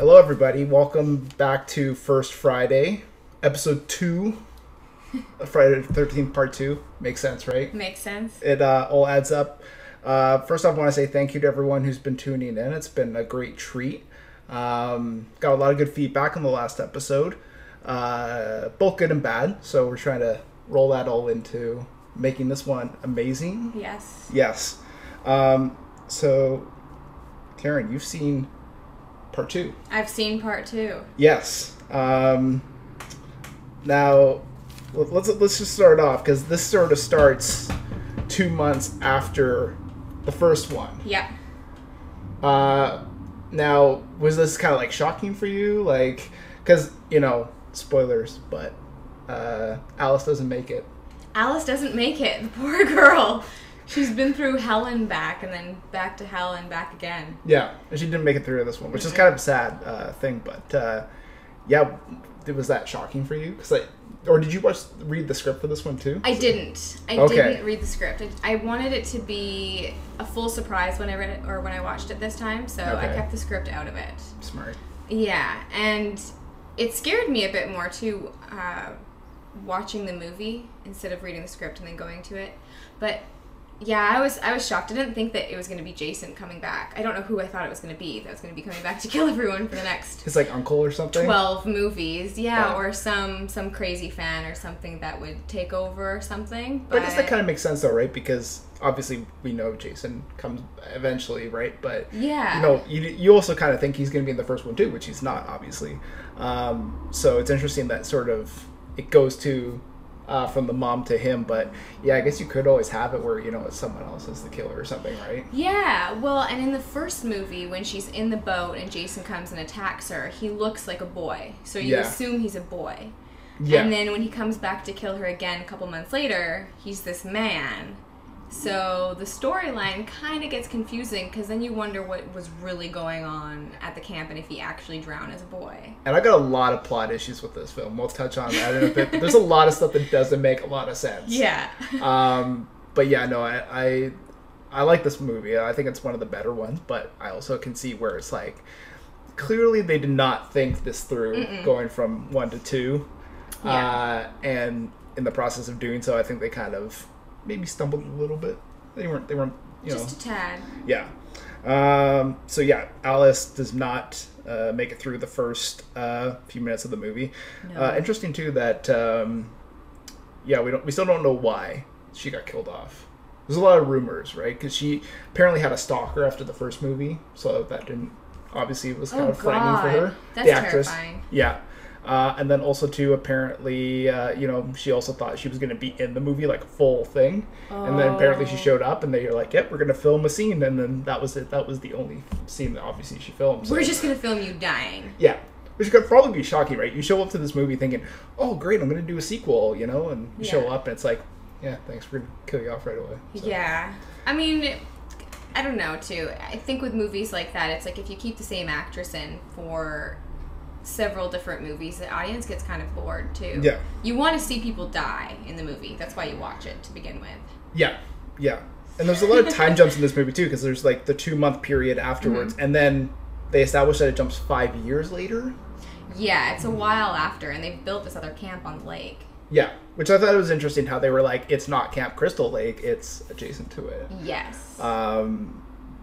Hello, everybody. Welcome back to First Friday, episode 2, Friday the 13th, part 2. Makes sense, right? Makes sense. It all adds up. First off, I want to say thank you to everyone who's been tuning in. It's been a great treat. Got a lot of good feedback on the last episode, both good and bad. So we're trying to roll that all into making this one amazing. Yes. Yes. So, Karen, you've seen part 2. I've seen part 2. Yes. Now, let's just start off, because this sort of starts 2 months after the first one. Yep. Now, was this kind of like shocking for you? Like, because, spoilers, but Alice doesn't make it. Alice doesn't make it. The poor girl. She's been through hell and back, and then back to hell and back again. Yeah, and she didn't make it through this one, which is kind of a sad thing. But yeah, was that shocking for you? Or did you read the script for this one too? I didn't. I didn't read the script. I wanted it to be a full surprise when I read it or when I watched it this time, so I kept the script out of it. Smart. Yeah, and it scared me a bit more too, watching the movie instead of reading the script and then going to it. But yeah, I was shocked. I didn't think that it was going to be Jason coming back. I don't know who I thought it was going to be. That was going to be coming back to kill everyone for the next his uncle or something. 12 movies, yeah, or some crazy fan or something that would take over or something. But I guess that kind of makes sense though, right? Because obviously we know Jason comes eventually, right? But yeah, you also kind of think he's going to be in the first one too, which he's not, obviously. So it's interesting that sort of it goes to. From the mom to him, but yeah, I guess you could always have it where it's someone else is the killer or something, right? Yeah, well, and in the first movie when she's in the boat and Jason comes and attacks her, he looks like a boy, so you assume he's a boy. Yeah. And then when he comes back to kill her again a couple months later, he's this man. So the storyline kind of gets confusing because then you wonder what was really going on at the camp and if he actually drowned as a boy. And I got a lot of plot issues with this film. We'll touch on that in a bit. But there's a lot of stuff that doesn't make a lot of sense. Yeah. But yeah, no, I like this movie. I think it's one of the better ones. But I also can see where it's like, clearly they did not think this through going from 1 to 2. Yeah. And in the process of doing so, I think they kind of maybe stumbled a little bit. They weren't just a tad. Yeah. So yeah, Alice does not make it through the first few minutes of the movie. No. Interesting too that we still don't know why she got killed off. There's a lot of rumors, right? Because she apparently had a stalker after the first movie, so that didn't obviously was kind of frightening for her. That's the actress. Terrifying. Yeah. And then also too, apparently, she also thought she was going to be in the movie, like full thing. Oh. And then apparently she showed up and they were like, yep, we're going to film a scene. And then that was it. That was the only scene that obviously she filmed. So. We're just going to film you dying. Yeah. Which could probably be shocking, right? You show up to this movie thinking, oh, great, I'm going to do a sequel, and you show up and it's like, yeah, thanks, we're going to kill you off right away. So. Yeah. I mean, I don't know, too. I think with movies like that, it's like if you keep the same actress in for several different movies, the audience gets kind of bored too. Yeah. You want to see people die in the movie. That's why you watch it to begin with. Yeah. Yeah. And there's a lot of time jumps in this movie too, because there's like the 2-month period afterwards, and then they establish that it jumps 5 years later. Yeah, it's a while after, and they've built this other camp on the lake. Yeah, which I thought it was interesting how they were like, it's not Camp Crystal Lake, it's adjacent to it. Yes.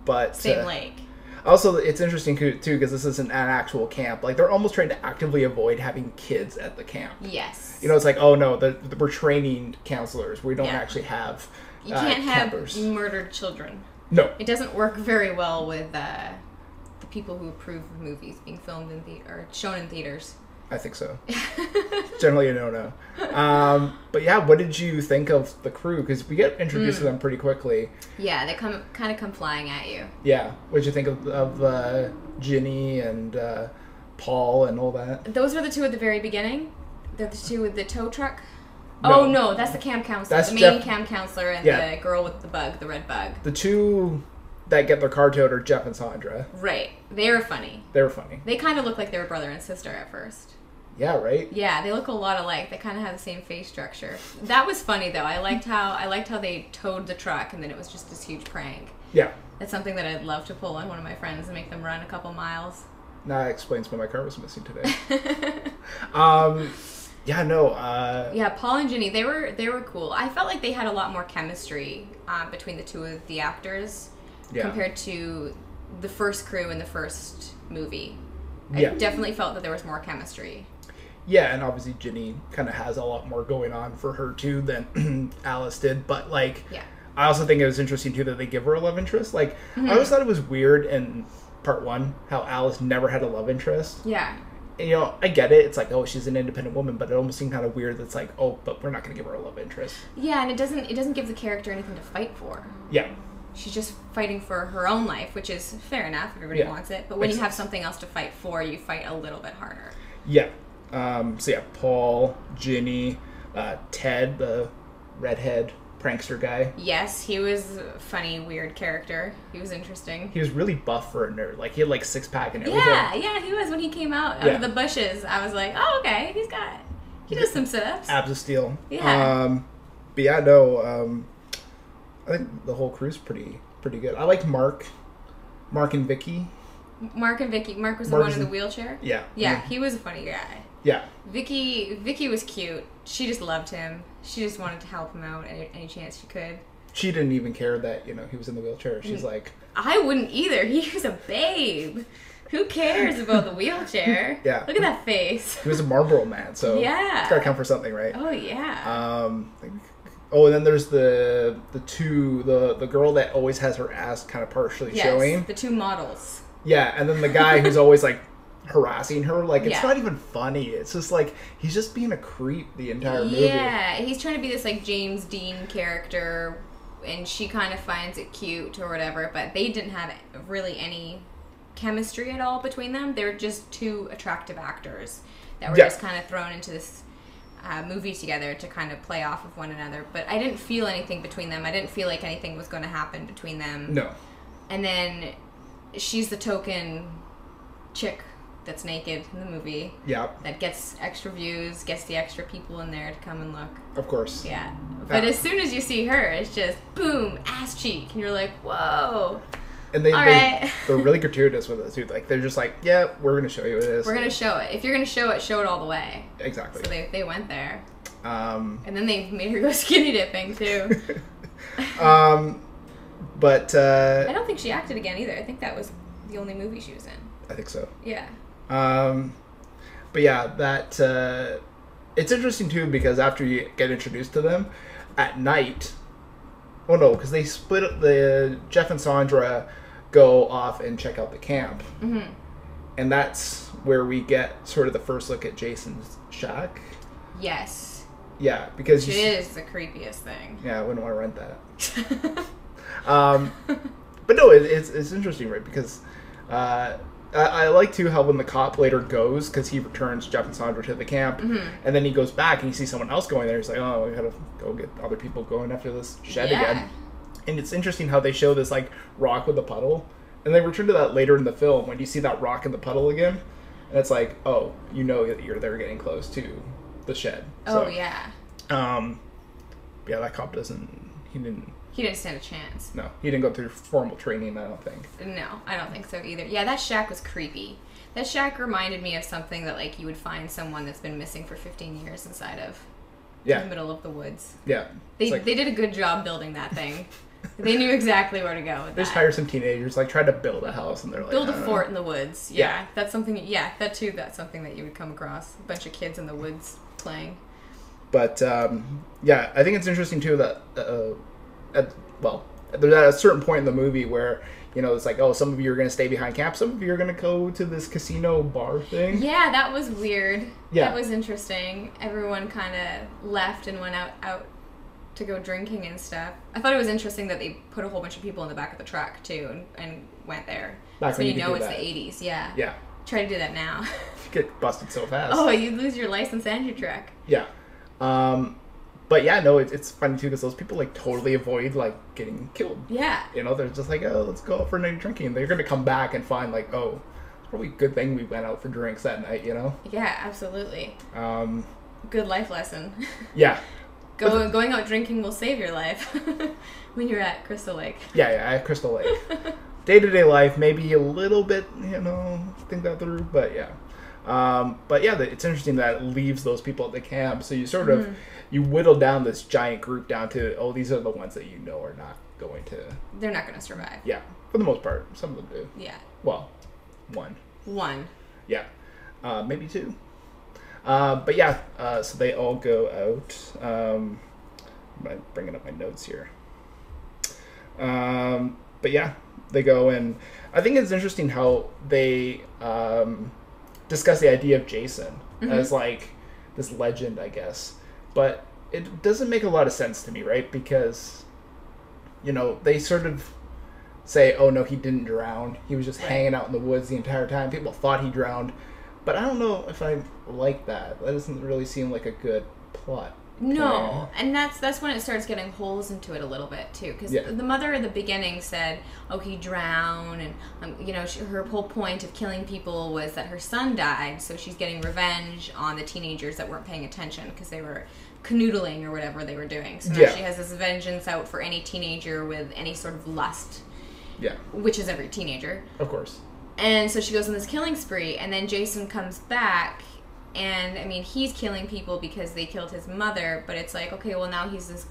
But same lake. Also, it's interesting too because this isn't an actual camp. Like, they're almost trying to actively avoid having kids at the camp. Yes. It's like, oh no, we're training counselors. We don't actually have You can't campers. have murdered children. No. It doesn't work very well with the people who approve of movies being filmed or shown in theaters. I think so. Generally a no-no. But yeah, what did you think of the crew? Because we get introduced to them pretty quickly. Yeah, they kind of come flying at you. Yeah. What did you think of Ginny and Paul and all that? Those were the two at the very beginning? They're the two with the tow truck? No. Oh, no, that's the camp counselor. That's the main camp counselor and the girl with the bug, the red bug. The two that get their car towed are Jeff and Sandra. Right. They were funny. They kind of look like they were brother and sister at first. Yeah, right? Yeah, they look a lot alike. They kind of have the same face structure. That was funny, though. I liked how they towed the truck, and then it was just this huge prank. Yeah. That's something that I'd love to pull on one of my friends and make them run a couple miles. that explains why my car was missing today. Yeah, no. Yeah, Paul and Ginny, they were cool. I felt like they had a lot more chemistry between the two of the actors compared to the first crew in the first movie. I definitely felt that there was more chemistry. Yeah, and obviously Ginny kind of has a lot more going on for her too than Alice did. But like, I also think it was interesting too that they give her a love interest. Like, I always thought it was weird in part one how Alice never had a love interest. Yeah. And, you know, I get it. It's like, oh, she's an independent woman, but it almost seemed kind of weird. That's like, oh, but we're not going to give her a love interest. Yeah, and it doesn't give the character anything to fight for. Yeah. She's just fighting for her own life, which is fair enough. Everybody wants it. But when you have something else to fight for, you fight a little bit harder. Yeah. So yeah, Paul, Ginny, Ted, the redhead prankster guy. Yes, he was a funny, weird character. He was interesting. He was really buff for a nerd. Like, he had like 6-pack and everything. Yeah, he was when he came out of the bushes. I was like, oh, okay, he does some sit-ups. Abs of steel. Yeah. But yeah, no, I think the whole crew's pretty good. I like Mark and Vicky. Mark was the one in the wheelchair? Yeah. Yeah, he was a funny guy. Yeah. Vicky was cute. She just loved him. She just wanted to help him out any chance she could. She didn't even care that, you know, he was in the wheelchair. She's like... I wouldn't either. He was a babe. Who cares about the wheelchair? Yeah. Look at that face. He was a Marlboro man, so... Yeah. It's gotta count for something, right? Oh, yeah. And then there's the girl that always has her ass kind of partially showing. The two models. Yeah, and then the guy who's always like harassing her. Like, it's not even funny. It's just like he's just being a creep the entire movie. Yeah, he's trying to be this like James Dean character, and she kind of finds it cute or whatever. But they didn't have really any chemistry at all between them. They were just two attractive actors that were just kind of thrown into this movie together to kind of play off of one another. But I didn't feel anything between them. I didn't feel like anything was going to happen between them. No. And then she's the token chick that's naked in the movie. Yeah. That gets extra views, gets the extra people in there to come and look. Of course. Yeah. But as soon as you see her, it's just boom, ass cheek, and you're like, whoa. And they're really gratuitous with it too. Like, they're just like, yeah, we're gonna show you this. We're gonna show it. If you're gonna show it all the way. Exactly. So they went there. And then they made her go skinny dipping too. But I don't think she acted again either. I think that was the only movie she was in. I think so. Yeah. But yeah, that it's interesting too because after you get introduced to them at night. Oh no, because they split up. Jeff and Sandra go off and check out the camp, and that's where we get sort of the first look at Jason's shack. Yes. Yeah, because it is the creepiest thing. Yeah, I wouldn't want to rent that. But no, it's interesting, right? Because I like too how when the cop later goes, because he returns Jeff and Sandra to the camp, and then he goes back and he sees someone else going there. He's like, oh, we gotta go get other people going after this shed again. And it's interesting how they show this like rock with a puddle, and they return to that later in the film when you see that rock in the puddle again, and it's like, oh, you know that they're getting close to the shed. Oh yeah. Yeah, that cop He didn't stand a chance. No, he didn't go through formal training, I don't think. No, I don't think so either. Yeah, that shack was creepy. That shack reminded me of something that, like, you would find someone that's been missing for 15 years inside of. Yeah. In the middle of the woods. Yeah. They did a good job building that thing. They knew exactly where to go with they just hired some teenagers, like, tried to build a house, and they're like... Build a fort in the woods. Yeah. That's something... Yeah, that's something that you would come across. A bunch of kids in the woods playing. But, yeah, I think it's interesting, too, that... there's at a certain point in the movie where, you know, it's like, oh, some of you are going to stay behind camp, some of you are going to go to this casino bar thing. Yeah, that was weird. Yeah. That was interesting. Everyone kind of left and went out to go drinking and stuff. I thought it was interesting that they put a whole bunch of people in the back of the truck, too, and went there. So you know it's the 80s, yeah. Yeah. Try to do that now. You get busted so fast. Oh, you'd lose your license and your truck. Yeah. But yeah, no, it's funny too because those people like totally avoid like getting killed. Yeah. You know, they're just like, oh, let's go out for a night drinking. They're gonna come back and find like, oh, it's probably a good thing we went out for drinks that night. You know. Yeah, absolutely. Good life lesson. Yeah. Going out drinking will save your life when you're at Crystal Lake. Yeah, at Crystal Lake. day-to-day life, maybe a little bit, think that through, but yeah. It's interesting that it leaves those people at the camp, so you sort of, you whittle down this giant group down to, these are the ones that you know are not going to... They're not going to survive. Yeah, for the most part. Some of them do. Yeah. Well, one. Yeah. Maybe two. So they all go out. I'm bringing up my notes here. They go, and I think it's interesting how they discuss the idea of Jason as like this legend, I guess. But it doesn't make a lot of sense to me, right? Because, they sort of say, oh no, he didn't drown. He was just hanging out in the woods the entire time. People thought he drowned. But I don't know if I like that. That doesn't really seem like a good plot. No, and that's when it starts getting holes into it a little bit too, because the mother at the beginning said, "Oh, he drowned," and her whole point of killing people was that her son died, so she's getting revenge on the teenagers that weren't paying attention because they were canoodling or whatever they were doing. So now she has this vengeance out for any teenager with any sort of lust. Yeah, which is every teenager, of course. And so she goes on this killing spree, and then Jason comes back. And, I mean, he's killing people because they killed his mother, but it's like, okay, well, now he's this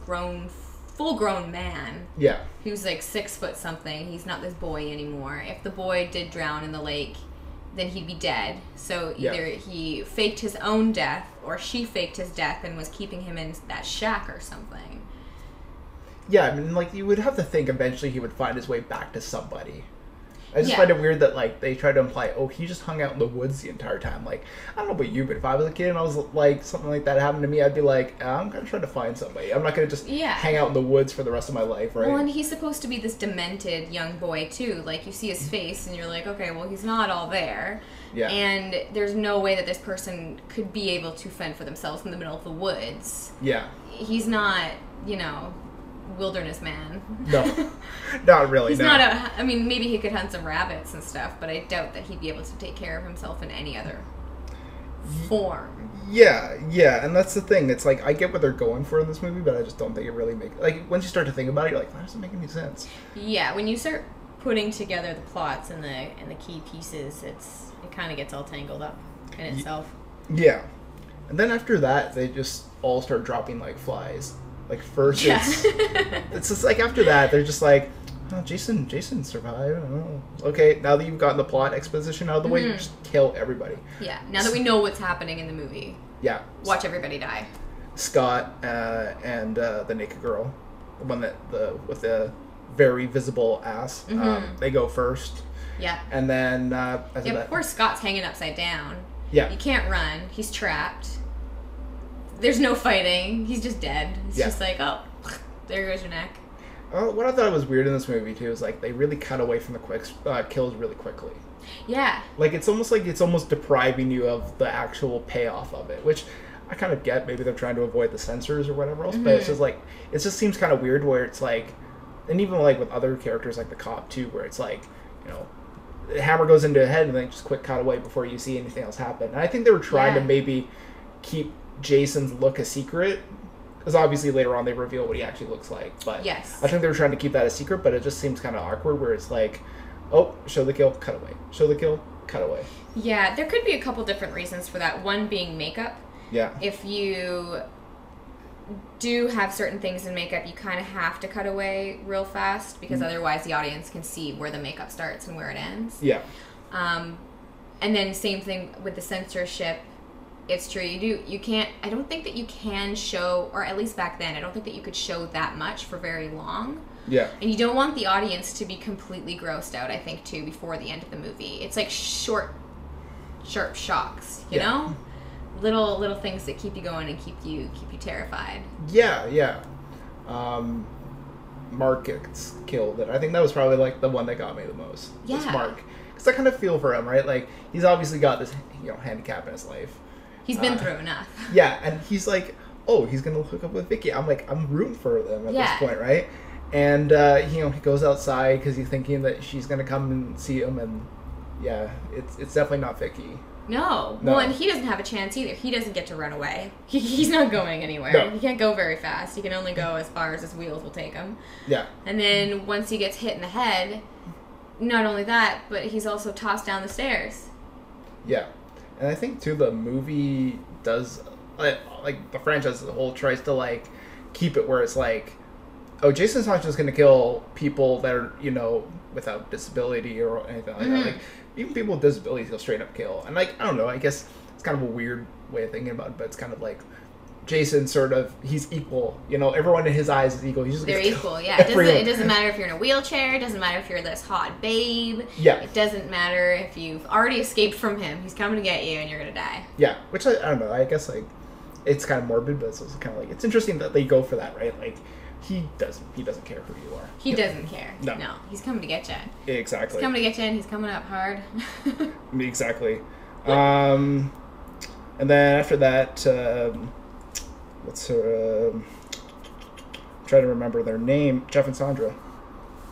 full-grown man. Yeah. Who's, like, 6 foot something. He's not this boy anymore. If the boy did drown in the lake, then he'd be dead. So either he faked his own death, or she faked his death and was keeping him in that shack or something. Yeah, I mean, like, you would have to think eventually he would find his way back to somebody. I just find it weird that, like, they try to imply, oh, he just hung out in the woods the entire time. Like, I don't know about you, but if I was a kid and I was, like, something like that happened to me, I'd be like, I'm going to try to find somebody. I'm not going to just hang out in the woods for the rest of my life, right? Well, and he's supposed to be this demented young boy, too. Like, you see his face and you're like, okay, well, he's not all there. Yeah. And there's no way that this person could be able to fend for themselves in the middle of the woods. Yeah. He's not, wilderness man. No, not really. He's not I mean, maybe he could hunt some rabbits and stuff, but I doubt that he'd be able to take care of himself in any other form. Yeah, and that's the thing. It's like, I get what they're going for in this movie, but I just don't think it really makes... Like, once you start to think about it, you're like, that doesn't make any sense. Yeah, when you start putting together the plots and the key pieces, it kind of gets all tangled up in itself. Yeah. And then after that, they just all start dropping like flies. Like, first it's just like, after that, they're just like, oh, Jason survived. Oh. Okay, now that you've gotten the plot exposition out of the way, you just kill everybody. Yeah, now that we know what's happening in the movie. Yeah. Watch everybody die. Scott and the naked girl, the one with the very visible ass, they go first. Yeah. And then... poor Scott's hanging upside down. Yeah. He can't run. He's trapped. There's no fighting. He's just dead. It's just like, oh, there goes your neck. What I thought was weird in this movie, too, is, like, they really cut away from the kills really quickly. Yeah. Like, it's almost depriving you of the actual payoff of it, which I kind of get. Maybe they're trying to avoid the censors or whatever else, but it's just, like, it just seems kind of weird where it's, like, and even, like, with other characters, like the cop, too, where it's, like, the hammer goes into a head and then just quick cut away before you see anything else happen. And I think they were trying to maybe keep Jason's look a secret, because obviously later on they reveal what he actually looks like, but I think they were trying to keep that a secret, but it just seems kind of awkward where it's like, oh, show the kill, cut away, show the kill, cut away. Yeah, there could be a couple different reasons for that. One being makeup. Yeah. If you do have certain things in makeup, you kind of have to cut away real fast, because otherwise the audience can see where the makeup starts and where it ends. Yeah. And then same thing with the censorship. It's true. You can't... I don't think that you can show... Or at least back then, I don't think that you could show that much for very long. Yeah. And you don't want the audience to be completely grossed out, I think, too, before the end of the movie. It's like short, sharp shocks, you know? Little things that keep you going and keep you terrified. Yeah. Mark gets killed. And I think that was probably, like, the one that got me the most. Yeah. It's Mark. Because I kind of feel for him, right? Like, he's obviously got this, handicap in his life. He's been through enough. Yeah, and he's like, oh, he's going to hook up with Vicky. I'm like, I'm rooting for them at this point, right? And, he goes outside because he's thinking that she's going to come and see him, and, it's definitely not Vicky. No. Well, and he doesn't have a chance either. He doesn't get to run away. He's not going anywhere. No. He can't go very fast. He can only go as far as his wheels will take him. Yeah. And then once he gets hit in the head, not only that, but he's also tossed down the stairs. Yeah. And I think, too, the movie does, like, the franchise as a whole tries to, like, keep it where it's like, oh, Jason's not just going to kill people that are, you know, without disability or anything like that. Like, even people with disabilities he'll straight up kill. And, like, I don't know, I guess it's kind of a weird way of thinking about it, but it's kind of like, Jason sort of, he's equal. You know, everyone in his eyes is equal. He's just They're equal, yeah. It doesn't matter if you're in a wheelchair. It doesn't matter if you're this hot babe. Yeah. It doesn't matter if you've already escaped from him. He's coming to get you and you're going to die. Yeah, which I don't know. I guess, like, it's kind of morbid, but it's also kind of like, it's interesting that they go for that, right? Like, he doesn't care who you are. He doesn't care. No. He's coming to get you. Exactly. He's coming to get you and he's coming up hard. Exactly. And then after that, what's her... try to remember their name. Jeff and Sandra.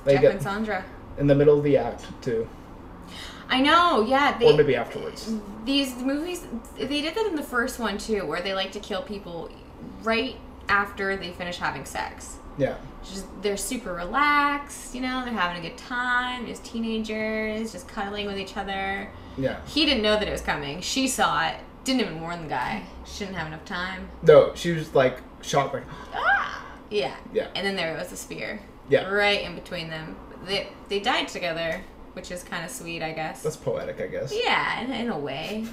And Sandra. In the middle of the act, too. I know, yeah. Or maybe afterwards. These movies, they did that in the first one, too, where they like to kill people right after they finish having sex. Yeah. They're super relaxed, you know, they're having a good time, just teenagers, just cuddling with each other. Yeah. He didn't know that it was coming. She saw it, didn't even warn the guy. She didn't have enough time. No, she was, like, shocked, like... Ah! Yeah. Yeah. And then there was a spear. Yeah. Right in between them. They died together, which is kind of sweet, I guess. That's poetic, I guess. Yeah, in a way.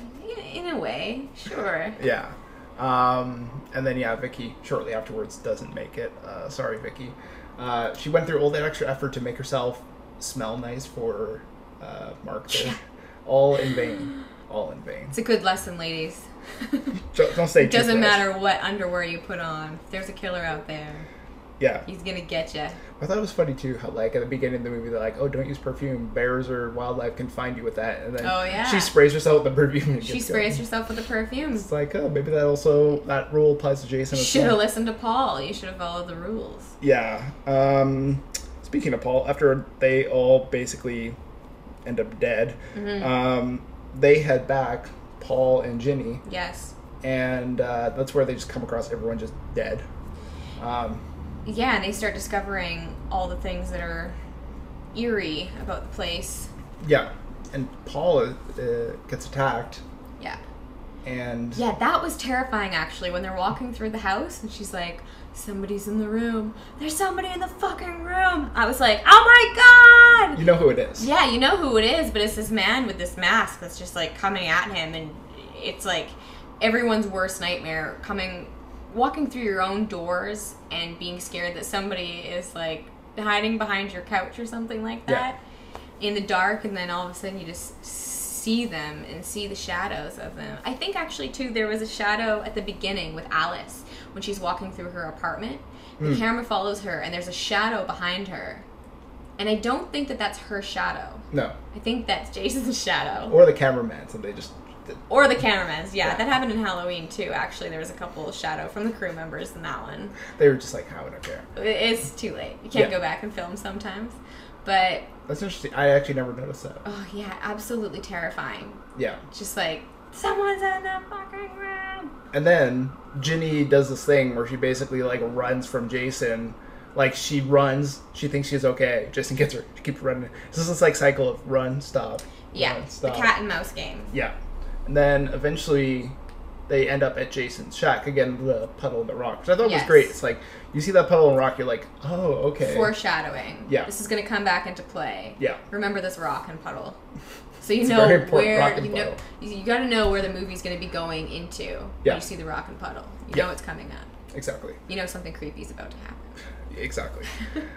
In a way, sure. Yeah. And then, yeah, Vicky, shortly afterwards, doesn't make it. Sorry, Vicky. She went through all that extra effort to make herself smell nice for Mark there. All in vain. All in vain. It's a good lesson, ladies. Don't say it doesn't matter what underwear you put on. If there's a killer out there, yeah, he's gonna get you. I thought it was funny too how, like, at the beginning of the movie they're like, oh, don't use perfume, bears or wildlife can find you with that, and then she sprays herself with the perfume and she sprays herself with the perfume. It's like, oh, maybe that rule applies to Jason as well. You should have listened to Paul. You should have followed the rules. Yeah. Speaking of Paul, after they all basically end up dead, they head back, Paul and Ginny. Yes. And that's where they just come across everyone just dead. Yeah, and they start discovering all the things that are eerie about the place. Yeah, and Paul gets attacked. Yeah. And... yeah, that was terrifying, actually, when they're walking through the house, and she's like, somebody's in the room. There's somebody in the fucking room. I was like, oh my god! You know who it is. Yeah, you know who it is, but it's this man with this mask that's just, like, coming at him, and it's, like, everyone's worst nightmare, walking through your own doors and being scared that somebody is, like, hiding behind your couch or something like that in the dark, and then all of a sudden you just see them and see the shadows of them. I think, actually, too, there was a shadow at the beginning with Alice when she's walking through her apartment. The camera follows her, and there's a shadow behind her. And I don't think that that's her shadow. No. I think that's Jason's shadow. Or the cameraman's, and they just... Or the cameraman's, yeah. That happened in Halloween, too, actually. There was a couple of shadow from the crew members in that one. They were just like, how would I care? It's too late. You can't go back and film sometimes. But... that's interesting. I actually never noticed that. Oh, yeah. Absolutely terrifying. Yeah. Just like, someone's in the fucking room! And then Ginny does this thing where she basically, like, runs from Jason. Like, she runs, she thinks she's okay. Jason gets her. She keeps running. This is this, like, cycle of run, stop. Yeah, run, stop. The cat and mouse game. Yeah. And then eventually they end up at Jason's shack. Again, the puddle in the rock. Which I thought was great. It's like, you see that puddle in the rock, you're like, oh, okay. Foreshadowing. Yeah. This is going to come back into play. Yeah. Remember this rock and puddle. So you know where, you got to know where the movie's going to be going into when you see the rock and puddle. You know it's coming up. Exactly. You know something creepy is about to happen. Exactly.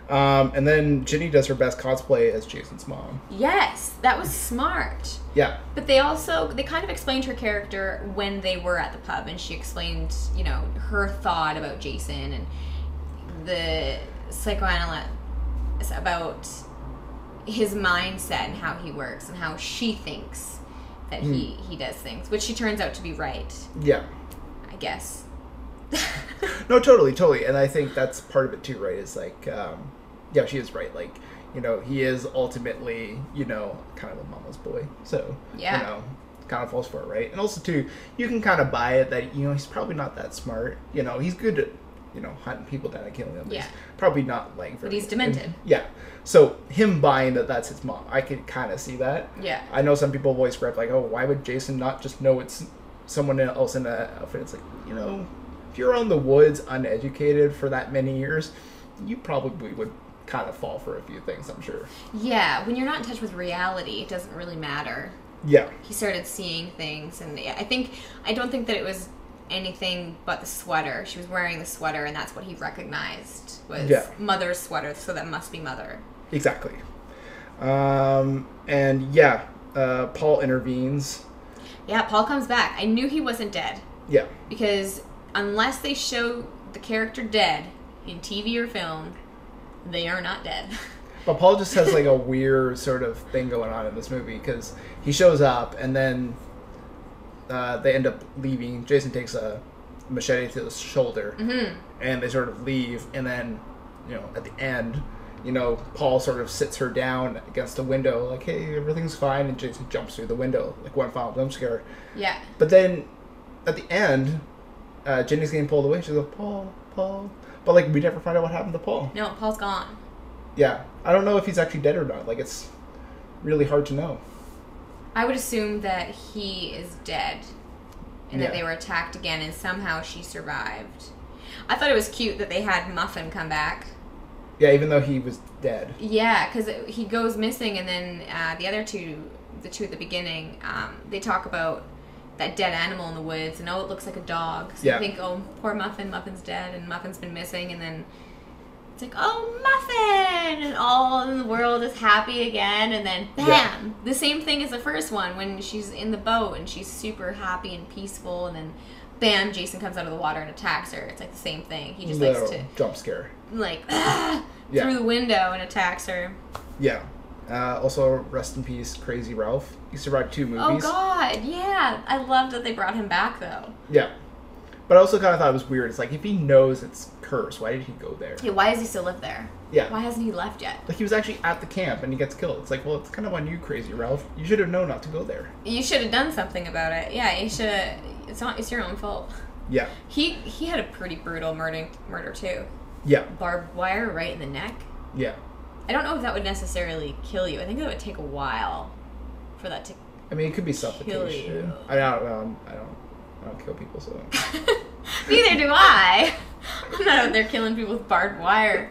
And then Ginny does her best cosplay as Jason's mom. Yes, that was smart. Yeah. But they kind of explained her character when they were at the pub, and she explained, you know, her thought about Jason and the psychoanalyst about his mindset and how he works and how she thinks that he does things, which she turns out to be right. Yeah. I guess. No, totally. And I think that's part of it too, right? Is like, yeah, she is right. Like, you know, he is ultimately, you know, kind of a mama's boy. So, you know, kind of falls for it, right? And also too, you can kind of buy it that, you know, he's probably not that smart. You know, he's good hunting people down and killing them. Yeah. He's probably not like... But he's demented. Yeah. So him buying that that's his mom, I could kind of see that. Yeah. I know some people voice gripe like, oh, why would Jason not just know it's someone else in an outfit? It's like, if you're on the woods uneducated for that many years, you probably would kind of fall for a few things, I'm sure. Yeah, when you're not in touch with reality, it doesn't really matter. Yeah. He started seeing things, and I don't think that it was anything but the sweater. She was wearing the sweater, and that's what he recognized was Mother's sweater, so that must be Mother. Exactly. Paul intervenes. Yeah, Paul comes back. I knew he wasn't dead. Yeah. Because unless they show the character dead in TV or film, they are not dead. But Paul just has like a weird sort of thing going on in this movie because he shows up and then they end up leaving. Jason takes a machete to the shoulder and they sort of leave. And then, at the end, Paul sort of sits her down against a window like, hey, everything's fine. And Jason jumps through the window, like one final jump scare. Yeah. But then at the end, Jenny's getting pulled away. She's like, Paul. But like we never find out what happened to Paul. No, Paul's gone. Yeah. I don't know if he's actually dead or not. Like, it's really hard to know. I would assume that he is dead and that they were attacked again and somehow she survived. I thought it was cute that they had Muffin come back. Yeah, even though he was dead. Yeah, because he goes missing and then the other two, the two at the beginning, they talk about that dead animal in the woods and, it looks like a dog. So you think, poor Muffin, Muffin's dead and Muffin's been missing, and then it's like, oh, Muffin! And all in the world is happy again, and then bam! Yeah. The same thing as the first one when she's in the boat and she's super happy and peaceful, and then bam, Jason comes out of the water and attacks her. It's like the same thing. He just likes to jump scare. Like through the window and attacks her. Yeah. Also, rest in peace, Crazy Ralph. He survived 2 movies. Oh God, yeah. I love that they brought him back though. Yeah. But I also kind of thought it was weird. It's like, if he knows it's cursed, why did he go there? Yeah, why does he still live there? Yeah. Why hasn't he left yet? Like, he was actually at the camp and he gets killed. It's like, well, it's kind of on you, Crazy Ralph. You should have known not to go there. You should have done something about it. Yeah, you should have. It's your own fault. Yeah. He had a pretty brutal murder too. Yeah. Barbed wire right in the neck. Yeah. I don't know if that would necessarily kill you. I think that would take a while for that to. I mean, it could be suffocation. Kill you. I don't kill people, so. Neither do I. I'm not out there killing people with barbed wire.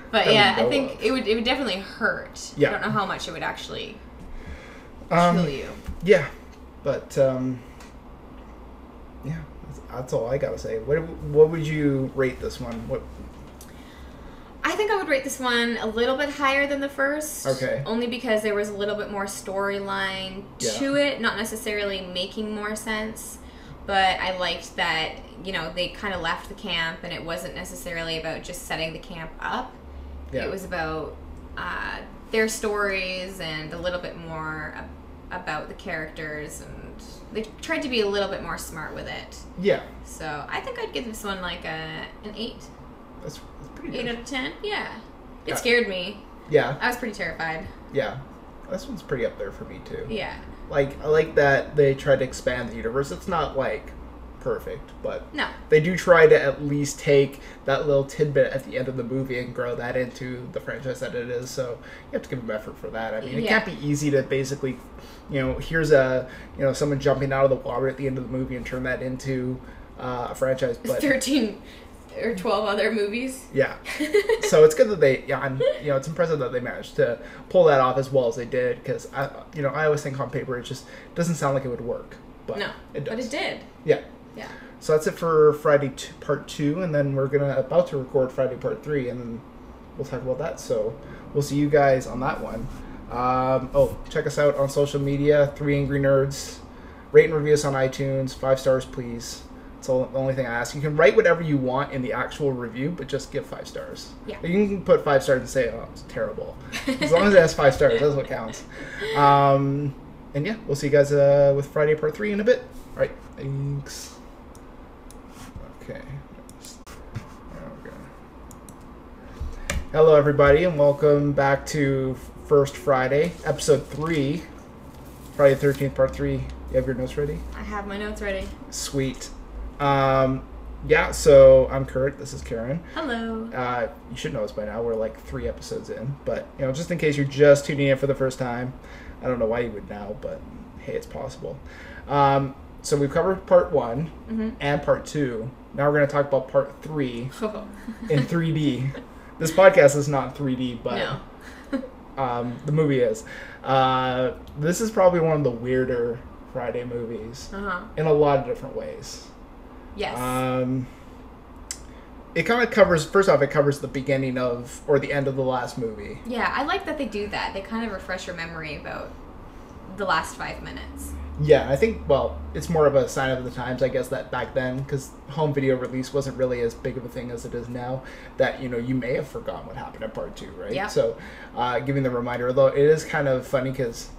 But yeah, I think it would definitely hurt. Yeah. I don't know how much it would actually kill you. Yeah, but yeah, that's all I gotta say. What would you rate this one? I think I would rate this one a little bit higher than the first. Okay. Only because there was a little bit more storyline to it, not necessarily making more sense. But I liked that, they kind of left the camp and it wasn't necessarily about just setting the camp up. Yeah. It was about their stories and a little bit more about the characters, and they tried to be a little bit more smart with it. Yeah. So I think I'd give this one like an 8. That's pretty good. 8 out of 10? Yeah. It scared me. Yeah. I was pretty terrified. Yeah. This one's pretty up there for me, too. Yeah. Like, I like that they tried to expand the universe. It's not, like, perfect, but no, they do try to at least take that little tidbit at the end of the movie and grow that into the franchise that it is. So you have to give them effort for that. I mean, it can't be easy to basically, here's someone jumping out of the water at the end of the movie and turn that into a franchise. But 13 or 12 other movies. Yeah. So it's good that they, it's impressive that they managed to pull that off as well as they did, because I always think on paper it just doesn't sound like it would work. But no, it does. But it did. Yeah. Yeah. So that's it for Friday Part 2, and then we're about to record Friday Part 3, and then we'll talk about that. So we'll see you guys on that one. Check us out on social media, 3 Angry Nerds. Rate and review us on iTunes. 5 stars, please. That's the only thing I ask. You can write whatever you want in the actual review, but just give 5 stars. Yeah. You can put 5 stars and say, oh, it's terrible. As long as it has 5 stars, that's what counts. And yeah, we'll see you guys with Friday Part 3 in a bit. All right, thanks. Okay. Hello, everybody, and welcome back to First Friday, Episode 3, Friday the 13th, Part 3. You have your notes ready? I have my notes ready. Sweet. Yeah, so I'm Kurt. This is Karen. Hello. You should know us by now. We're like 3 episodes in. But, just in case you're just tuning in for the first time, I don't know why you would now, but hey, it's possible. So we've covered part 1 and part 2. Now we're going to talk about part 3 in 3D. This podcast is not 3D, but the movie is. This is probably one of the weirder Friday movies in a lot of different ways. Yes. It kind of covers, first off, it covers the beginning of, or the end of the last movie. Yeah, I like that they do that. They kind of refresh your memory about the last 5 minutes. Yeah, I think, well, it's more of a sign of the times, I guess, that back then, because home video release wasn't really as big of a thing as it is now, that, you may have forgotten what happened in part 2, right? Yeah. So, giving the reminder, although it is kind of funny, because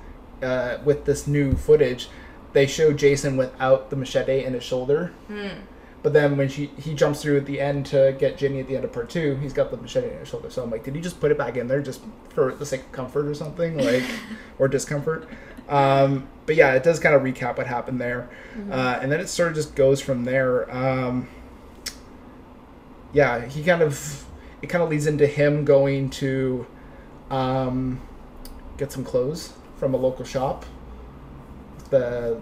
with this new footage, they show Jason without the machete in his shoulder. But then when he jumps through at the end to get Ginny at the end of part 2, he's got the machete in his shoulder. So I'm like, did he just put it back in there just for the sake of comfort or something? Or discomfort? But yeah, it does kind of recap what happened there. And then it sort of just goes from there. It kind of leads into him going to get some clothes from a local shop. The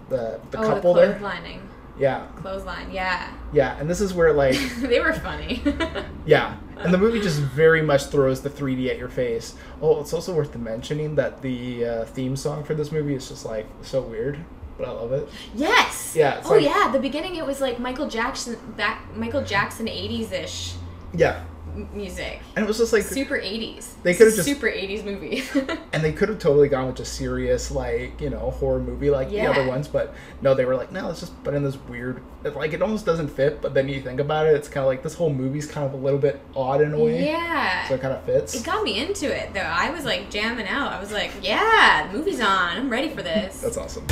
couple there. Clotheslining. Yeah. Clothesline, yeah. Yeah, and this is where, they were funny. Yeah, and the movie just very much throws the 3D at your face. Oh, it's also worth mentioning that the theme song for this movie is just, so weird, but I love it. Yes! Yeah. The beginning it was, Michael Jackson 80s-ish. Yeah. Music. And it was just super 80s. They could have just super 80s movie. And they could have totally gone with a serious horror movie the other ones, but no, they were no, let's just put in this weird, it almost doesn't fit, but then you think about it, it's kind of this whole movie's kind of a little bit odd in a way. Yeah. So it kind of fits. It got me into it though. I was jamming out. I was yeah, the movie's on. I'm ready for this. That's awesome.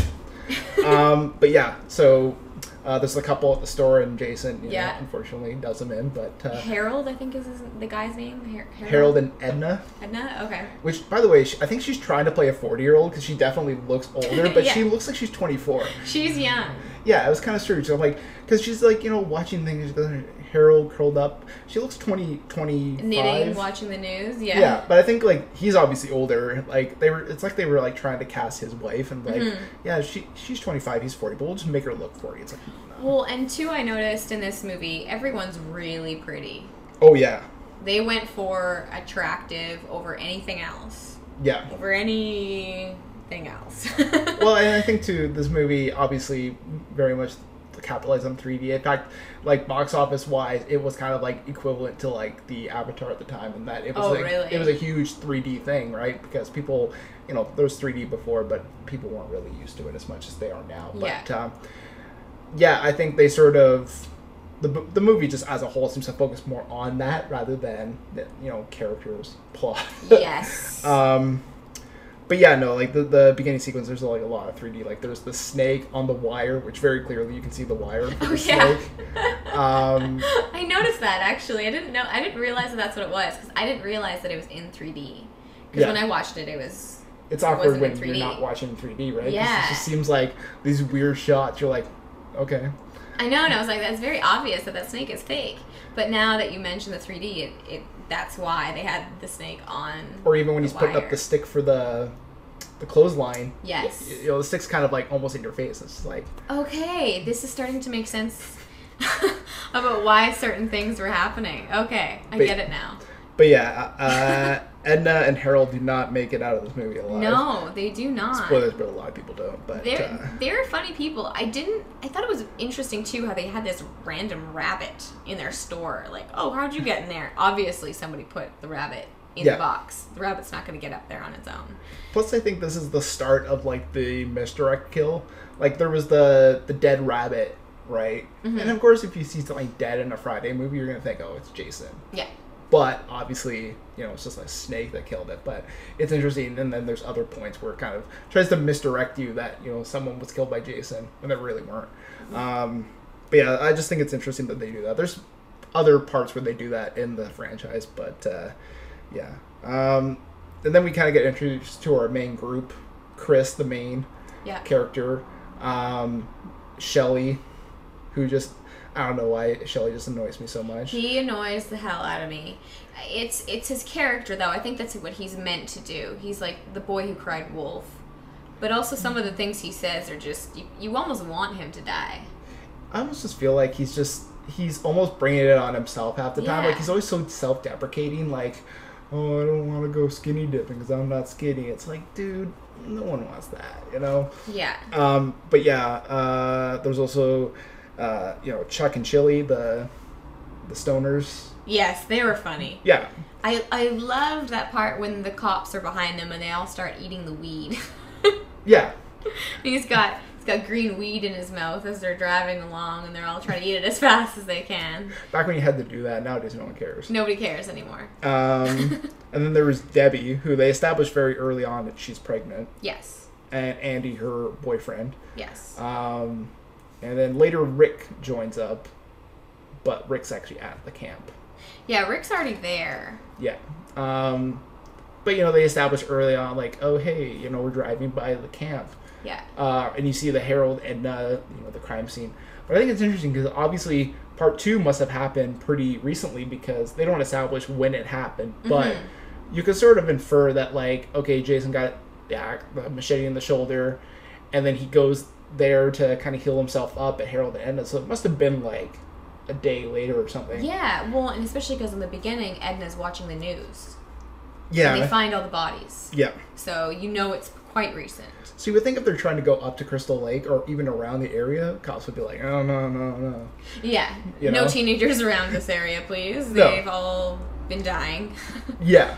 But yeah, so there's a couple at the store, and Jason, unfortunately, does them in. But Harold, I think, is the guy's name. Harold and Edna. Edna, okay. Which, by the way, I think she's trying to play a 40-year-old because she definitely looks older, but she looks like she's 24. She's young. Yeah, it was kind of strange. So I'm because she's watching things. Harold curled up. She looks 25. Knitting, watching the news. Yeah. Yeah, but I think he's obviously older. It's they were trying to cast his wife, and yeah, she's 25, he's 40, but we'll just make her look 40. It's no. Well, and two, I noticed in this movie, everyone's really pretty. Oh yeah. They went for attractive over anything else. Yeah. Over anything else. Well, and I think too, this movie obviously very much capitalized on 3D. In fact, box office wise, it was kind of equivalent to the Avatar at the time, and that it was really? It was a huge 3D thing, right? Because people, there was 3D before, but people weren't really used to it as much as they are now. But yeah, I think they sort of the movie just as a whole seems to focus more on that rather than characters, plot. Yes. But yeah, no, the beginning sequence, there's a lot of 3D. There's the snake on the wire, which very clearly you can see the wire for the snake. I noticed that, actually. I didn't realize that's what it was, because I didn't realize that it was in 3D. Because when I watched it, it's awkward when you're not watching 3D, right? Yeah. It just seems like these weird shots, you're okay. I know, and I was that's very obvious that snake is fake. But now that you mention the 3D, that's why they had the snake on. Or even when he's putting up the stick for the clothesline. Yes. The stick's kind of almost in your face. It's okay, this is starting to make sense about why certain things were happening. Okay, I get it now. But yeah, Edna and Harold do not make it out of this movie alive. No, they do not. Spoilers, but a lot of people don't. But they're funny people. I thought it was interesting too how they had this random rabbit in their store. How'd you get in there? Obviously, somebody put the rabbit in the box. The rabbit's not going to get up there on its own. Plus, I think this is the start of the misdirect kill. There was the dead rabbit, right? And of course, if you see something dead in a Friday movie, you're going to think, oh, it's Jason. Yeah. But obviously, it's just a snake that killed it. But it's interesting, and then there's other points where it kind of tries to misdirect you that someone was killed by Jason when they really weren't. But yeah, I just think it's interesting that they do that. There's other parts where they do that in the franchise, but yeah. And then we kind of get introduced to our main group, Chris, the main character, Shelly, who just, I don't know why Shelley just annoys me so much. He annoys the hell out of me. It's his character, though. I think that's what he's meant to do. He's like the boy who cried wolf. But also some of the things he says are just, you almost want him to die. I almost just feel like he's almost bringing it on himself half the time. Like, he's always so self-deprecating, like, oh, I don't want to go skinny dipping because I'm not skinny. It's like, dude, no one wants that, you know? Yeah. But yeah, there's also, Chuck and Chili, the stoners. Yes, they were funny. Yeah. I loved that part when the cops are behind them and they all start eating the weed. Yeah. He's got green weed in his mouth as they're driving along, and they're all trying to eat it as fast as they can. Back when you had to do that, nowadays no one cares. Nobody cares anymore. And then there was Debbie, who they established very early on that she's pregnant. Yes. And Andy, her boyfriend. Yes. And then later Rick joins up, but Rick's actually at the camp. Yeah, Rick's already there. Yeah. But, they established early on, like, oh, hey, we're driving by the camp. Yeah. And you see the Harold and, the crime scene. But I think it's interesting because obviously part 2 must have happened pretty recently because they don't establish when it happened. But you can sort of infer that, like, okay, Jason got the machete in the shoulder, and then he goes there to kind of heal himself up at Harold and Edna. So it must have been, like, a day later or something. Yeah, well, and especially because in the beginning, Edna's watching the news. Yeah. And they find all the bodies. Yeah. So it's quite recent. So you would think if they're trying to go up to Crystal Lake or even around the area, cops would be like, oh, no. Yeah. No teenagers around this area, please. They've all been dying. Yeah.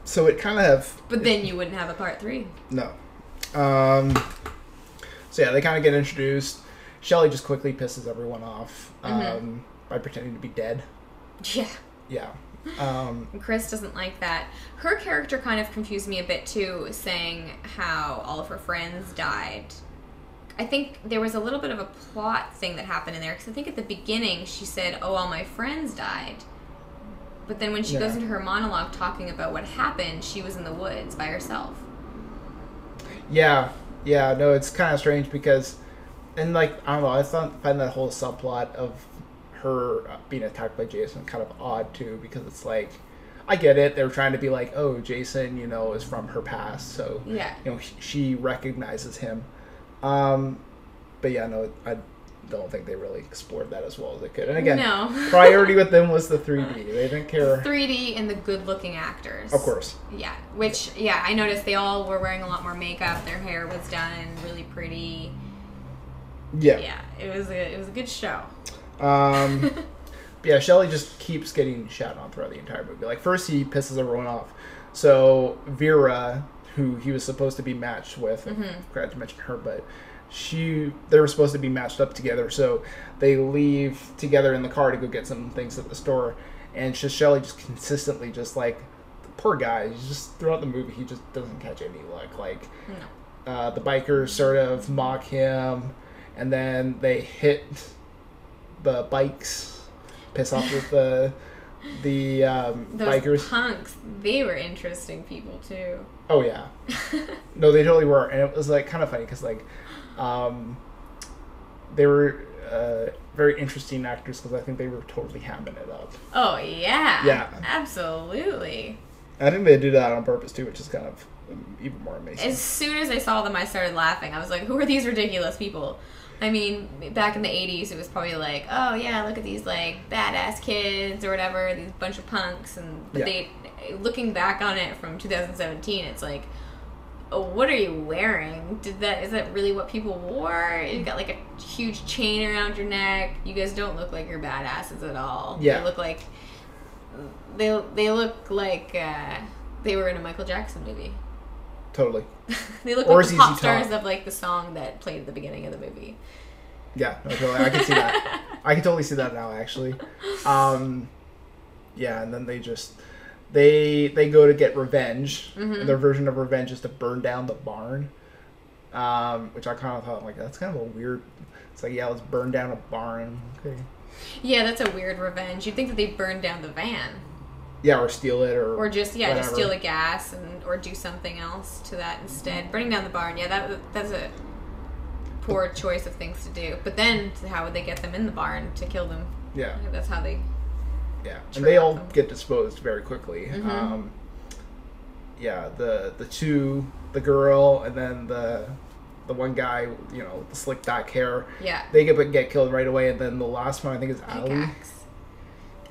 So it kind of... But then you wouldn't have a part 3. No. So yeah, they kind of get introduced. Shelley just quickly pisses everyone off by pretending to be dead. Yeah. Yeah. Chris doesn't like that. Her character kind of confused me a bit too, saying how all of her friends died. I think there was a little bit of a plot thing that happened in there, because I think at the beginning she said, oh, all my friends died. But then when she goes into her monologue talking about what happened, she was in the woods by herself. Yeah. Yeah, no, it's kind of strange because, and like, I don't know, I find that whole subplot of her being attacked by Jason kind of odd too, because it's like, I get it, they're trying to be like, oh, Jason, is from her past, so she recognizes him. But yeah, no, I don't think they really explored that as well as they could. And again, priority with them was the 3D. They didn't care. 3D and the good-looking actors. Of course. Yeah, which I noticed they all were wearing a lot more makeup. Their hair was done really pretty. Yeah. Yeah, it was a good show. Yeah, Shelley just keeps getting shat on throughout the entire movie. Like, first he pisses everyone off. So Vera, who he was supposed to be matched with, I forgot to mention her, but they were supposed to be matched up together. So they leave together in the car to go get some things at the store. And Shelley just consistently just like, the poor guy, he's just throughout the movie, he just doesn't catch any luck. Like, the bikers sort of mock him, and then they hit the bikes, piss off with the those bikers. Punks, they were interesting people too. Oh yeah. No, they totally were, and it was like kind of funny because like they were very interesting actors because I think they were totally hamming it up. Oh yeah. Yeah. Absolutely. I think they do that on purpose too, which is kind of even more amazing. As soon as I saw them, I started laughing. I was like, who are these ridiculous people? I mean, back in the 80s, it was probably like, oh, yeah, look at these, like, badass kids or whatever, these bunch of punks. But looking back on it from 2017, it's like, oh, what are you wearing? Is that really what people wore? You got, like, a huge chain around your neck. You guys don't look like you're badasses at all. Yeah. They look like, they were in a Michael Jackson movie. Totally. They look like the pop stars of like the song that played at the beginning of the movie. Yeah, no, totally. I can see that. I can totally see that now, actually. Yeah, and then they go to get revenge. And their version of revenge is to burn down the barn, which I kind of thought, like, that's kind of a weird. It's like, yeah, let's burn down a barn. Okay. Yeah, that's a weird revenge. You'd think that they'd burn down the van. Yeah, or steal it, or just just steal the gas or do something else to that instead. Burning down the barn, that's a. poor choice of things to do. But then, how would they get them in the barn to kill them? Yeah. That's how they... Yeah, and they all get disposed very quickly. Mm-hmm. The girl, and then the one guy, the slick back hair. Yeah. They get killed right away, and then the last one I think is Ali.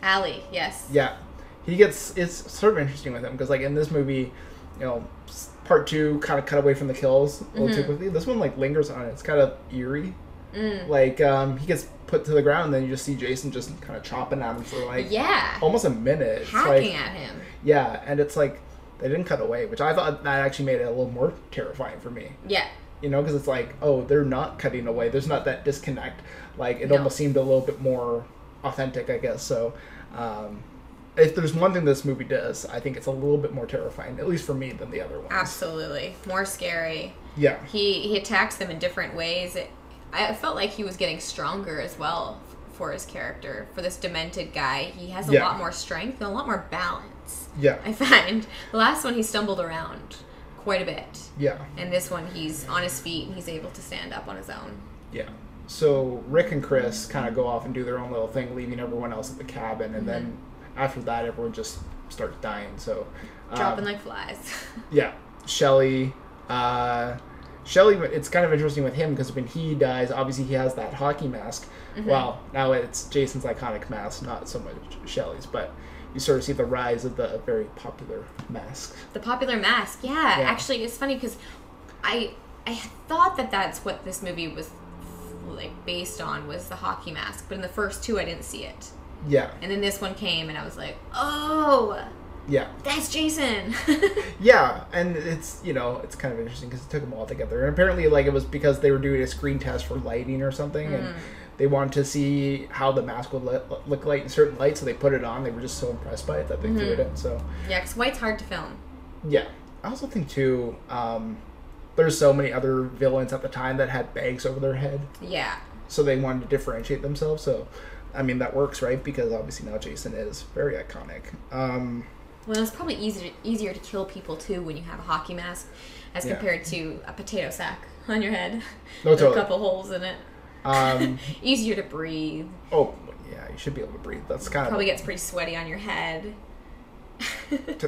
Ali, yes. Yeah, it's sort of interesting with him because like in this movie, part 2 kind of cut away from the kills a little too quickly. This one like lingers on it. It's kind of eerie. Like he gets put to the ground, and then you just see Jason just kind of chopping at him for like almost a minute, hacking at him. Yeah, and it's like they didn't cut away, which I thought that actually made it a little more terrifying for me. Yeah. Because it's like, oh, they're not cutting away. There's not that disconnect. Like it almost seemed a little bit more authentic, I guess. So, if there's one thing this movie does, I think it's a little bit more terrifying, at least for me, than the other ones. Absolutely, more scary. Yeah. He attacks them in different ways. I felt like he was getting stronger as well for his character. For this demented guy, he has a lot more strength and a lot more balance. Yeah. I find. The last one, he stumbled around quite a bit. Yeah. And this one, he's on his feet and he's able to stand up on his own. Yeah. So Rick and Chris kind of go off and do their own little thing, leaving everyone else at the cabin. And then after that, everyone just starts dying. So dropping like flies. Yeah. Shelly, it's kind of interesting with him because when he dies, obviously he has that hockey mask. Well, now it's Jason's iconic mask, not so much Shelly's, but you sort of see the rise of the very popular mask. The popular mask, yeah. Actually, it's funny because I thought that's what this movie was like based on, was the hockey mask, but in the first 2 I didn't see it. Yeah. And then this one came and I was like, oh, yeah, that's Jason. Yeah, and it's it's kind of interesting because it took them all together, and apparently like it was because they were doing a screen test for lighting or something, and they wanted to see how the mask would look like in certain lights, so they put it on. They were just so impressed by it that they threw it in. So yeah, because white's hard to film. Yeah, I also think too, there's so many other villains at the time that had bags over their head. Yeah. So they wanted to differentiate themselves. So, I mean, that works, right? Because obviously now Jason is very iconic. Well, it's probably easier to kill people too when you have a hockey mask as compared to a potato sack on your head with a couple holes in it. Easier to breathe. Oh, yeah, you should be able to breathe. That's kind probably gets pretty sweaty on your head.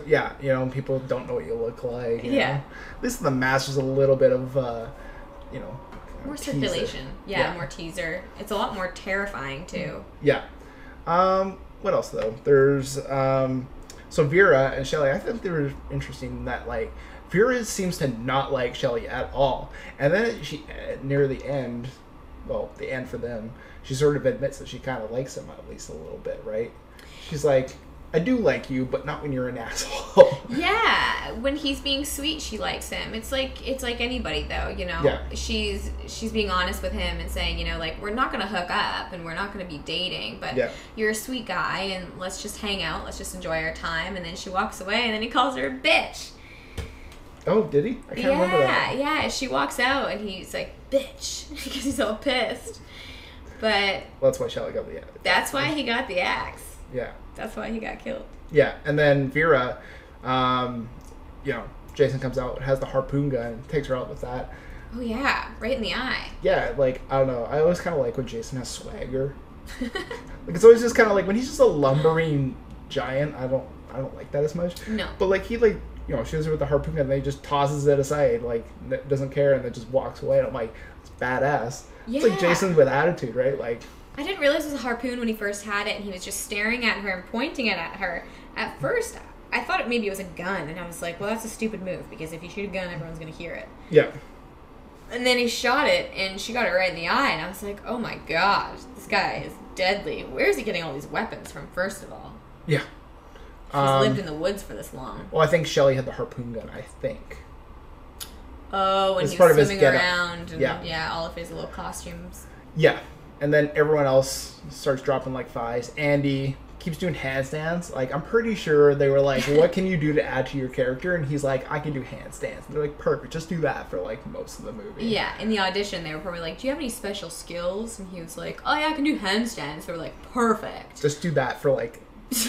Yeah, people don't know what you look like. You know? At least the mask is a little bit of, more circulation. Yeah, more teaser. It's a lot more terrifying too. Yeah. What else though? There's so Vera and Shelly. I think they were interesting in that like Vera seems to not like Shelly at all, and then she near the end, the end for them, she sort of admits that she kind of likes him at least a little bit, right? She's like, I do like you, but not when you're an asshole. Yeah, when he's being sweet, she likes him. It's like anybody though, Yeah. She's being honest with him and saying, like, we're not gonna hook up and we're not gonna be dating, but you're a sweet guy and let's just hang out, let's just enjoy our time. And then she walks away and then he calls her a bitch. Oh, did he? I can't remember that. Yeah. She walks out and he's like, bitch, because he's all pissed. But that's why Shelly got the axe. That's why he got the axe. Yeah. That's why he got killed. Yeah, and then Vera, Jason comes out, has the harpoon gun, takes her out with that. Oh yeah, right in the eye. Yeah, like, I don't know. I always kind of like when Jason has swagger. Like, it's always just kind of like when he's just a lumbering giant. I don't like that as much. No. But like he shoots her with the harpoon gun, and then he just tosses it aside, like doesn't care, and then just walks away. And I'm like, it's badass. Yeah. It's like Jason with attitude, right? Like. I didn't realize it was a harpoon when he first had it, and he was just staring at her and pointing it at her. At first, I thought maybe it was a gun, and I was like, well, that's a stupid move, because if you shoot a gun, everyone's going to hear it. Yeah. And then he shot it, and she got it right in the eye, and I was like, oh my gosh, this guy is deadly. Where is he getting all these weapons from, first of all? Yeah. He's lived in the woods for this long. Well, I think Shelly had the harpoon gun, I think. Oh, when he was swimming around, and all of his little costumes. Yeah. And then everyone else starts dropping like flies. Andy keeps doing handstands. Like, I'm pretty sure they were like, what can you do to add to your character? And he's like, I can do handstands. And they're like, perfect. Just do that for like most of the movie. Yeah. In the audition, they were probably like, do you have any special skills? And he was like, oh yeah, I can do handstands. They were like, perfect. Just do that for like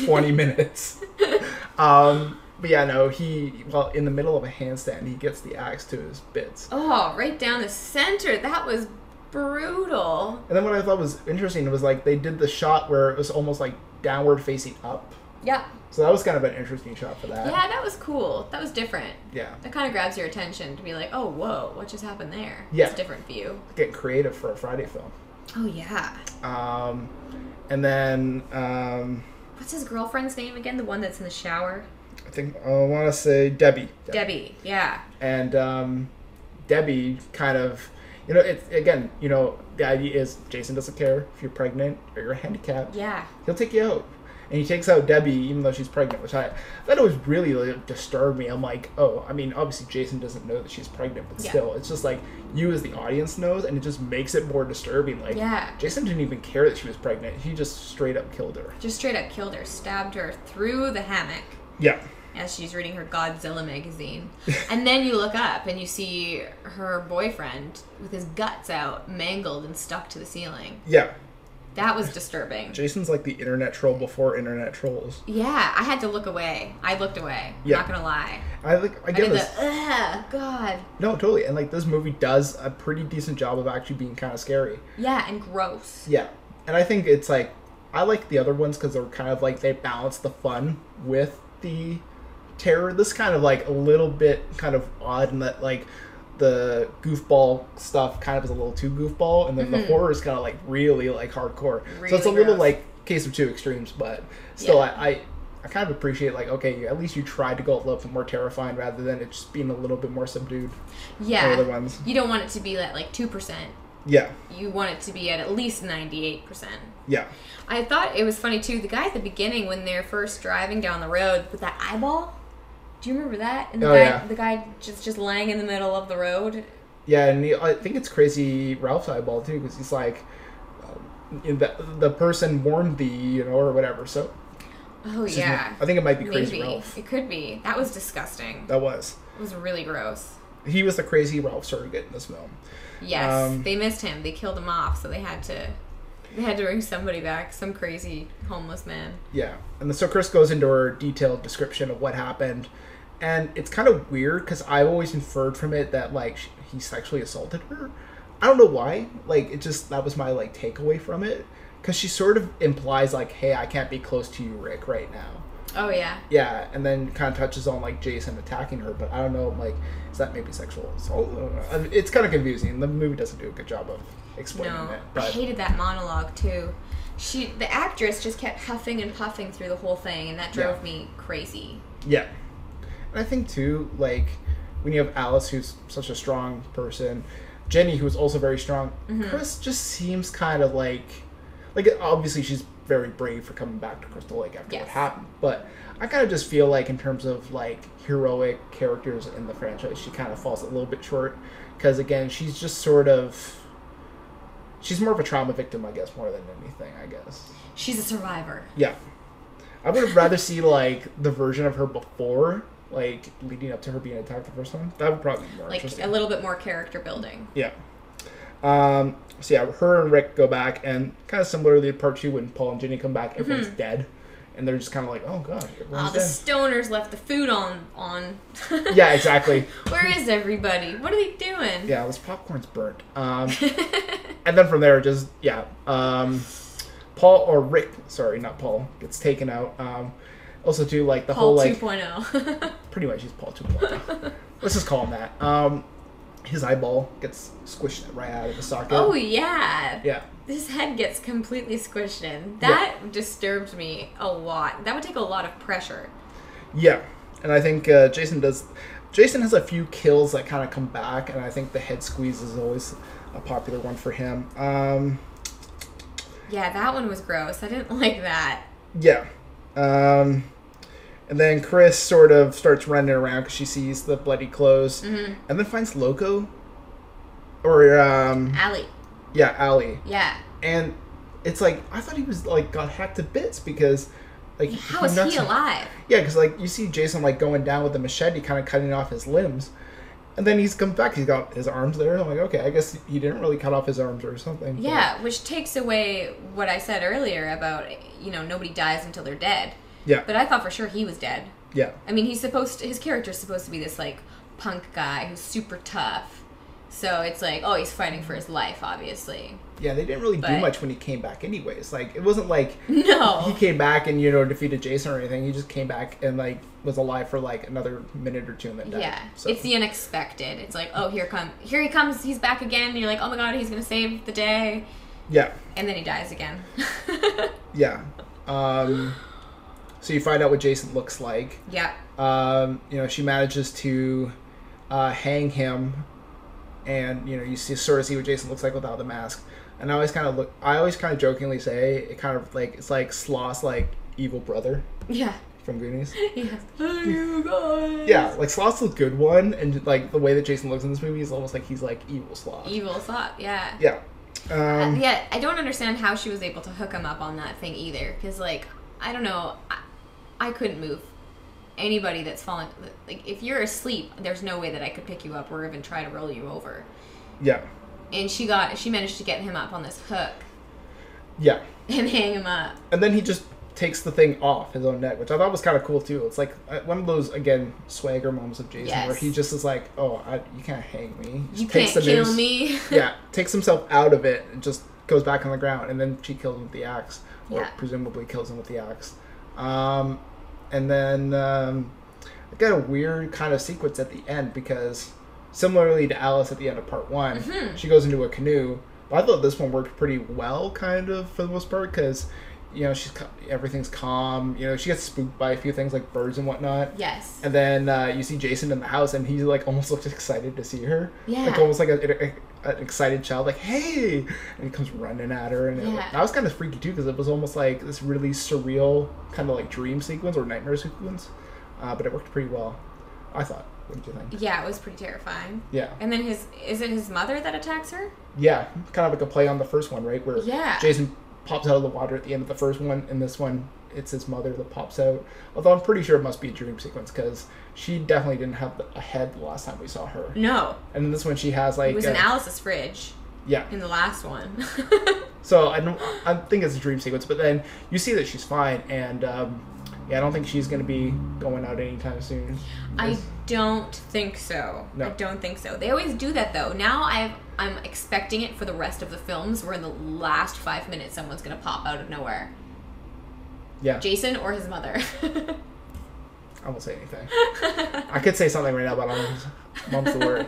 20 minutes. But yeah, no, in the middle of a handstand, he gets the axe to his bits. Oh, right down the center. That was brutal. And then what I thought was interesting was like they did the shot where it was almost like downward facing up. Yeah. So that was kind of an interesting shot for that. Yeah, that was cool. That was different. Yeah. That kind of grabs your attention to be like, oh, whoa, what just happened there? Yeah. It's a different view. Getting creative for a Friday film. Oh, yeah. And then... what's his girlfriend's name again? The one that's in the shower? I want to say Debbie. Debbie, yeah. And Debbie kind of... You know, it's again, you know, the idea is Jason doesn't care if you're pregnant or you're handicapped. Yeah. He'll take you out. And he takes out Debbie even though she's pregnant, which I thought it was really like, disturbed me. I'm like, oh, I mean, obviously Jason doesn't know that she's pregnant, but still, it's just like you as the audience knows, and it just makes it more disturbing. Like, Jason didn't even care that she was pregnant. He just straight up killed her. Just straight up killed her. Stabbed her through the hammock. Yeah. As she's reading her Godzilla magazine. And then you look up and you see her boyfriend with his guts out, mangled and stuck to the ceiling. Yeah. That was disturbing. Jason's like the internet troll before internet trolls. Yeah, I had to look away. I looked away. Yeah. Not gonna lie. I get this. God. No, totally. And like this movie does a pretty decent job of actually being kind of scary. Yeah, and gross. Yeah. And I think it's like, I like the other ones because they're kind of like, they balance the fun with the terror. This kind of like a little bit kind of odd in that like the goofball stuff kind of is a little too goofball, and then the horror is kind of like really like hardcore. Really so it's a little like case of two extremes, but still I kind of appreciate like, okay, at least you tried to go a little bit more terrifying rather than it just being a little bit more subdued. Yeah. Other ones. You don't want it to be at like 2%. Yeah. You want it to be at least 98%. Yeah. I thought it was funny too, the guy at the beginning when they're first driving down the road with that eyeball. Do you remember that? And the guy just laying in the middle of the road. Yeah, and I think it's Crazy Ralph's eyeball too, because he's like, the person warned thee, you know, or whatever. So. Oh yeah. I think it might be Crazy Ralph. It could be. That was disgusting. That was. It was really gross. He was the Crazy Ralph surrogate in this film. Yes, they missed him. They killed him off, so they had to bring somebody back, some crazy homeless man. Yeah, and so Chris goes into her detailed description of what happened. And it's kind of weird because I've always inferred from it that, like, he sexually assaulted her. I don't know why. Like, it just, that was my, like, takeaway from it. Because she sort of implies, like, hey, I can't be close to you, Rick, right now. Oh, yeah. Yeah, and then kind of touches on, like, Jason attacking her. But I don't know, like, is that maybe sexual assault? It's kind of confusing. The movie doesn't do a good job of explaining it. But I hated that monologue, too. The actress just kept huffing and puffing through the whole thing, and that drove me crazy. Yeah. And I think, too, like, when you have Alice, who's such a strong person, Jenny, who's also very strong, Chris just seems kind of like, obviously she's very brave for coming back to Crystal Lake after what happened, but I kind of just feel like in terms of, like, heroic characters in the franchise, she kind of falls a little bit short, because, again, she's just sort of, she's more of a trauma victim, I guess, more than anything, I guess. She's a survivor. Yeah. I would have rather see, like, the version of her before, like, leading up to her being attacked the first time. That would probably be more interesting. Like, a little bit more character building. Yeah. So, yeah, her and Rick go back, and kind of similarly to part 2, when Paul and Jenny come back, everyone's dead. And they're just kind of like, oh, God, everyone's dead. The stoners left the food on. Yeah, exactly. Where is everybody? What are they doing? Yeah, this popcorn's burnt. And then from there, just, Paul, or Rick, sorry, not Paul, gets taken out. Also, too, like, the Paul whole, like... 2.0. Pretty much, he's Paul 2.0. Let's just call him that. His eyeball gets squished right out of the socket. Oh, yeah. Yeah. His head gets completely squished in. That disturbed me a lot. That would take a lot of pressure. Yeah. And I think Jason has a few kills that kind of come back, and I think the head squeeze is always a popular one for him. Yeah, that one was gross. I didn't like that. Yeah. And then Chris sort of starts running around because she sees the bloody clothes, and then finds Loco, or Allie. Yeah, Allie. Yeah. And it's like, I thought he was like got hacked to bits because, like, how is he alive? Yeah, because like you see Jason like going down with the machete, kind of cutting off his limbs, and then he's come back. He's got his arms there. I'm like, okay, I guess he didn't really cut off his arms or something. Yeah, which takes away what I said earlier about, nobody dies until they're dead. Yeah. But I thought for sure he was dead. Yeah. I mean, his character's supposed to be this, like, punk guy who's super tough. So it's like, oh, he's fighting for his life, obviously. Yeah, they didn't really do much when he came back anyways. Like, it wasn't like no, he came back and, defeated Jason or anything. He just came back and, like, was alive for, like, another minute or two and then died. Yeah, so. It's the unexpected. It's like, oh, here he comes, he's back again. And you're like, oh my god, he's going to save the day. Yeah. And then he dies again. Yeah. So you find out what Jason looks like. Yeah. She manages to hang him. And you sort of see what Jason looks like without the mask. And I always kind of jokingly say it's like Sloth's like evil brother. Yeah. From Goonies. Yeah. Hey, you guys. Yeah, like Sloth's the good one, and like the way that Jason looks in this movie is almost like he's like evil Sloth. Evil Sloth. Yeah. Yeah. Yeah. I don't understand how she was able to hook him up on that thing either, because like I don't know, I couldn't move. Anybody that's falling, like if you're asleep, there's no way that I could pick you up or even try to roll you over. Yeah. And she managed to get him up on this hook. Yeah. And hang him up. And then he just takes the thing off his own neck, which I thought was kind of cool too. It's like one of those, again, swagger moments of Jason where he just is like, oh, you can't hang me. You can't kill me. Yeah. Takes himself out of it and just goes back on the ground, and then she kills him with the axe. Or presumably kills him with the axe. And then I got a weird kind of sequence at the end because, similarly to Alice at the end of part 1, she goes into a canoe. But I thought this one worked pretty well, kind of, for the most part, because, everything's calm. She gets spooked by a few things like birds and whatnot. Yes. And then you see Jason in the house, and he like almost looks excited to see her. Yeah. Like almost like an excited child, like, hey! And he comes running at her. And that was kind of freaky too, because it was almost like this really surreal kind of like dream sequence or nightmare sequence. But it worked pretty well, I thought. What did you think? Yeah, it was pretty terrifying. Yeah. And then is it his mother that attacks her? Yeah. Kind of like a play on the first one, right? Where Jason pops out of the water at the end of the first one, and this one, it's his mother that pops out. Although I'm pretty sure it must be a dream sequence, because she definitely didn't have a head the last time we saw her. No. And in this one, she has like... It was in Alice's fridge. Yeah. In the last one. So I think it's a dream sequence, but then you see that she's fine, and I don't think she's going to be going out anytime soon. I don't think so. No. I don't think so. They always do that, though. Now I'm expecting it for the rest of the films, where in the last 5 minutes someone's going to pop out of nowhere. Yeah. Jason or his mother. I won't say anything. I could say something right now, but mum's the word.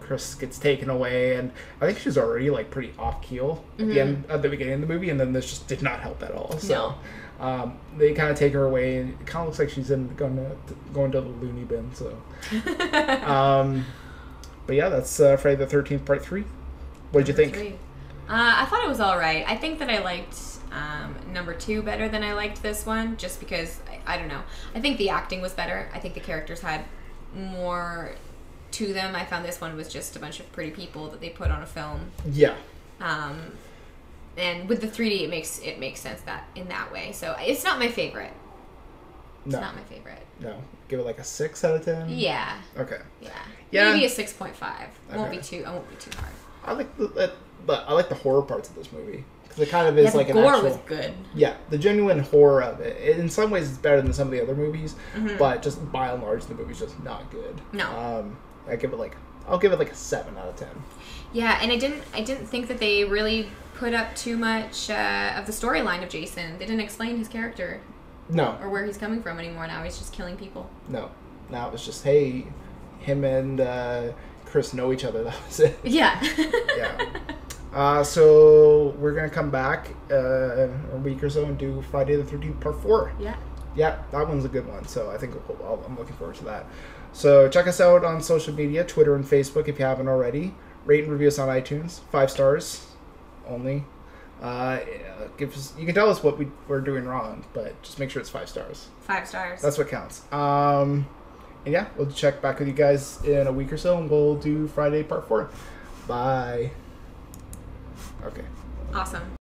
Chris gets taken away, and I think she's already like pretty off keel at the beginning of the movie, and then this just did not help at all. So they kind of take her away, and it kind of looks like she's going to the loony bin. So, but yeah, that's Friday the 13th Part 3. What did you think? I thought it was all right. I think that I liked number 2 better than I liked this one, just because I don't know. I think the acting was better. I think the characters had more to them. I found this one was just a bunch of pretty people that they put on a film. Yeah. And with the 3D, it makes sense that in that way. So it's not my favorite. It's not my favorite. No. Give it like a 6 out of 10? Yeah. Okay. Yeah. Maybe a 6.5. I won't be too hard. I like the horror parts of this movie. Because it kind of is like an gore was good. Yeah, the genuine horror of it. In some ways, it's better than some of the other movies, but just by and large, the movie's just not good. No. I'll give it like a 7 out of 10. Yeah, and I didn't think that they really put up too much of the storyline of Jason. They didn't explain his character. No. Or where he's coming from anymore. Now he's just killing people. No. Now it was just, hey, him and Chris know each other. That was it. Yeah. Yeah. So we're going to come back a week or so and do Friday the 13th Part 4. Yeah. Yeah, that one's a good one. So I think I'm looking forward to that. So check us out on social media, Twitter and Facebook if you haven't already. Rate and review us on iTunes. 5 stars only. You can tell us what we're doing wrong, but just make sure it's 5 stars. 5 stars. That's what counts. And yeah, we'll check back with you guys in a week or so, and we'll do Friday Part 4. Bye. Okay. Awesome.